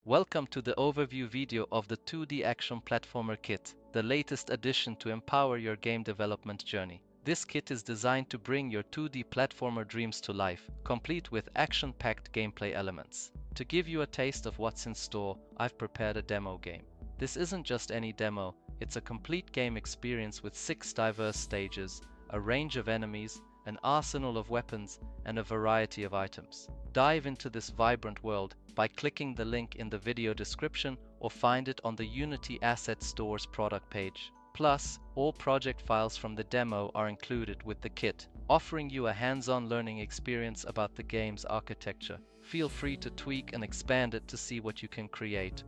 Welcome to the overview video of the 2D Action Platformer Kit, the latest addition to empower your game development journey. This kit is designed to bring your 2D platformer dreams to life, complete with action-packed gameplay elements. To give you a taste of what's in store, I've prepared a demo game. This isn't just any demo, it's a complete game experience with 6 diverse stages, a range of enemies, an arsenal of weapons, and a variety of items. Dive into this vibrant world by clicking the link in the video description or find it on the Unity Asset Store's product page. Plus, all project files from the demo are included with the kit, offering you a hands-on learning experience about the game's architecture. Feel free to tweak and expand it to see what you can create.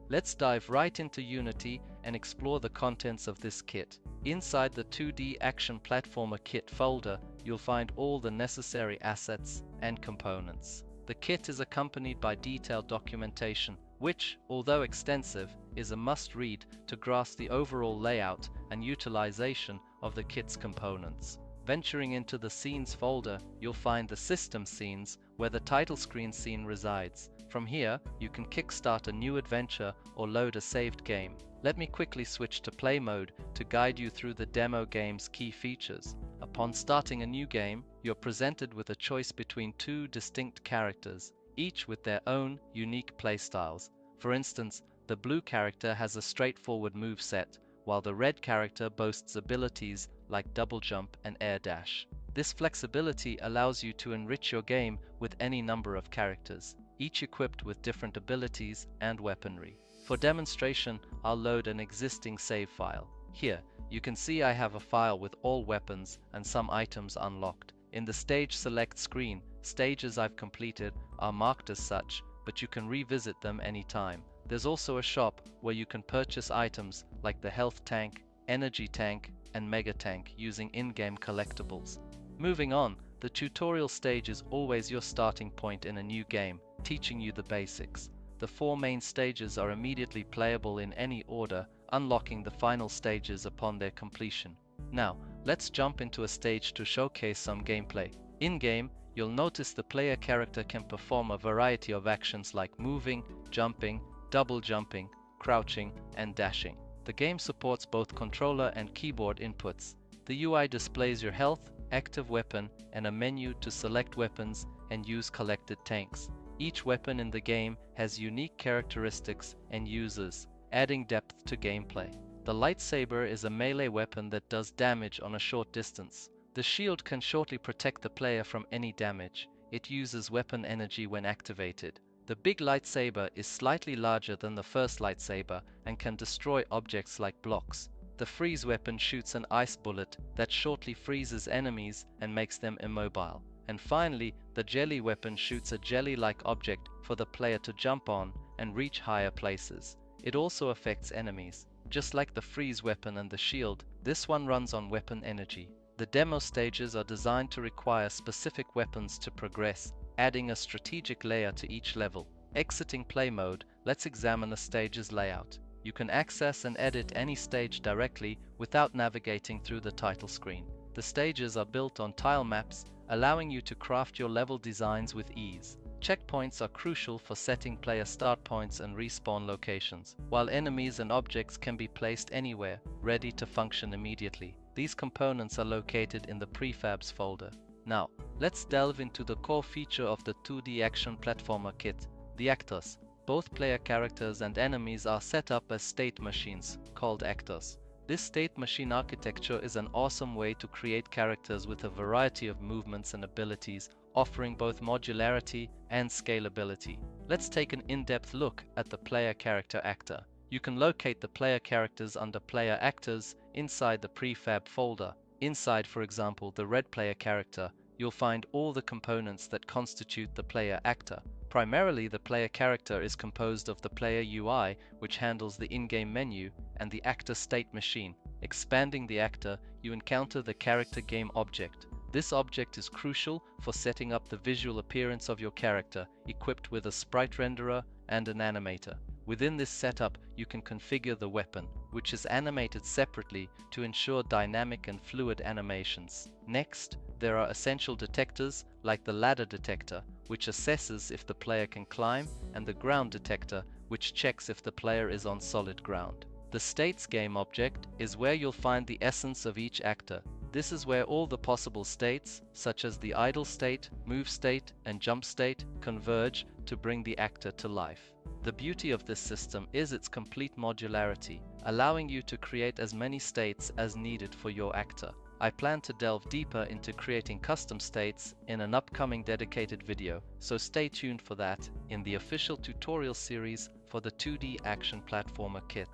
Let's dive right into Unity and explore the contents of this kit. Inside the 2D Action Platformer Kit folder, you'll find all the necessary assets and components. The kit is accompanied by detailed documentation, which, although extensive, is a must-read to grasp the overall layout and utilization of the kit's components. Venturing into the Scenes folder, you'll find the System Scenes, where the title screen scene resides. From here, you can kickstart a new adventure or load a saved game. Let me quickly switch to Play mode to guide you through the demo game's key features. Upon starting a new game, you're presented with a choice between 2 distinct characters, each with their own unique playstyles. For instance, the blue character has a straightforward move set, while the red character boasts abilities like double jump and air dash. This flexibility allows you to enrich your game with any number of characters, each equipped with different abilities and weaponry. For demonstration, I'll load an existing save file. Here, you can see I have a file with all weapons and some items unlocked. In the Stage Select screen, stages I've completed are marked as such, but you can revisit them anytime. There's also a shop where you can purchase items like the Health Tank, Energy Tank, and Mega Tank using in-game collectibles. Moving on, the tutorial stage is always your starting point in a new game, teaching you the basics. The 4 main stages are immediately playable in any order, unlocking the final stages upon their completion. Now, let's jump into a stage to showcase some gameplay. In-game, you'll notice the player character can perform a variety of actions like moving, jumping, double jumping, crouching, and dashing. The game supports both controller and keyboard inputs. The UI displays your health, active weapon, and a menu to select weapons and use collected tanks. Each weapon in the game has unique characteristics and uses, adding depth to gameplay. The lightsaber is a melee weapon that does damage on a short distance. The shield can shortly protect the player from any damage. It uses weapon energy when activated. The big lightsaber is slightly larger than the first lightsaber and can destroy objects like blocks. The freeze weapon shoots an ice bullet that shortly freezes enemies and makes them immobile. And finally, the jelly weapon shoots a jelly-like object for the player to jump on and reach higher places. It also affects enemies. Just like the freeze weapon and the shield, this one runs on weapon energy. The demo stages are designed to require specific weapons to progress, adding a strategic layer to each level. Exiting play mode, let's examine a stage's layout. You can access and edit any stage directly without navigating through the title screen. The stages are built on tile maps, allowing you to craft your level designs with ease. Checkpoints are crucial for setting player start points and respawn locations, while enemies and objects can be placed anywhere, ready to function immediately. These components are located in the Prefabs folder. Now, let's delve into the core feature of the 2D Action Platformer Kit, the actors. Both player characters and enemies are set up as state machines, called actors. This state machine architecture is an awesome way to create characters with a variety of movements and abilities, offering both modularity and scalability. Let's take an in-depth look at the player character actor. You can locate the player characters under Player Actors inside the Prefab folder. Inside, for example, the red player character, you'll find all the components that constitute the player actor. Primarily, the player character is composed of the player UI, which handles the in-game menu, and the actor state machine. Expanding the actor, you encounter the character game object. This object is crucial for setting up the visual appearance of your character, equipped with a sprite renderer and an animator. Within this setup, you can configure the weapon, which is animated separately to ensure dynamic and fluid animations. Next, there are essential detectors like the ladder detector, which assesses if the player can climb, and the ground detector, which checks if the player is on solid ground. The states game object is where you'll find the essence of each actor. This is where all the possible states, such as the idle state, move state, and jump state, converge to bring the actor to life. The beauty of this system is its complete modularity, allowing you to create as many states as needed for your actor. I plan to delve deeper into creating custom states in an upcoming dedicated video, so stay tuned for that in the official tutorial series for the 2D action platformer kit.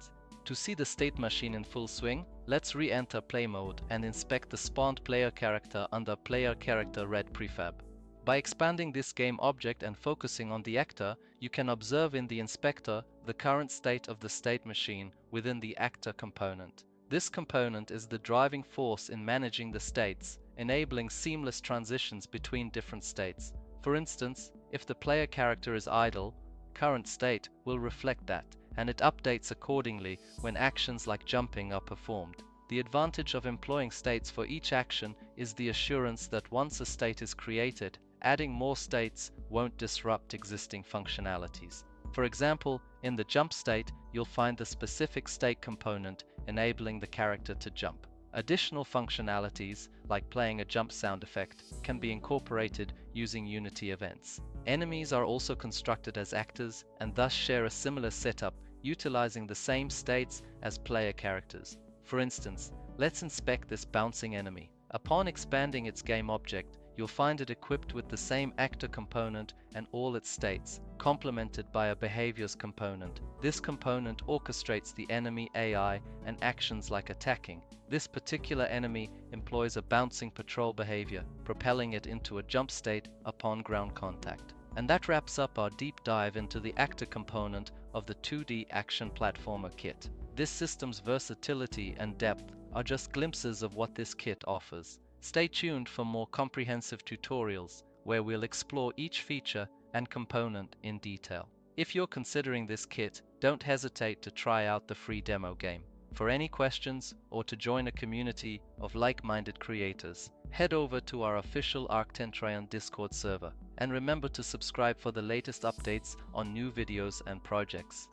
To see the state machine in full swing, let's re-enter play mode and inspect the spawned player character under player character red prefab. By expanding this game object and focusing on the actor, you can observe in the inspector the current state of the state machine within the actor component. This component is the driving force in managing the states, enabling seamless transitions between different states. For instance, if the player character is idle, current state will reflect that, and it updates accordingly when actions like jumping are performed. The advantage of employing states for each action is the assurance that once a state is created, adding more states won't disrupt existing functionalities. For example, in the jump state, you'll find the specific state component enabling the character to jump. Additional functionalities, like playing a jump sound effect, can be incorporated using Unity events. Enemies are also constructed as actors and thus share a similar setup, utilizing the same states as player characters. For instance, let's inspect this bouncing enemy. Upon expanding its game object, you'll find it equipped with the same actor component and all its states, complemented by a behaviors component. This component orchestrates the enemy AI and actions like attacking. This particular enemy employs a bouncing patrol behavior, propelling it into a jump state upon ground contact. And that wraps up our deep dive into the actor component of the 2D action platformer kit. This system's versatility and depth are just glimpses of what this kit offers. Stay tuned for more comprehensive tutorials where we'll explore each feature and component in detail. If you're considering this kit, don't hesitate to try out the free demo game. For any questions or to join a community of like-minded creators, head over to our official Arctentrion Discord server, and remember to subscribe for the latest updates on new videos and projects.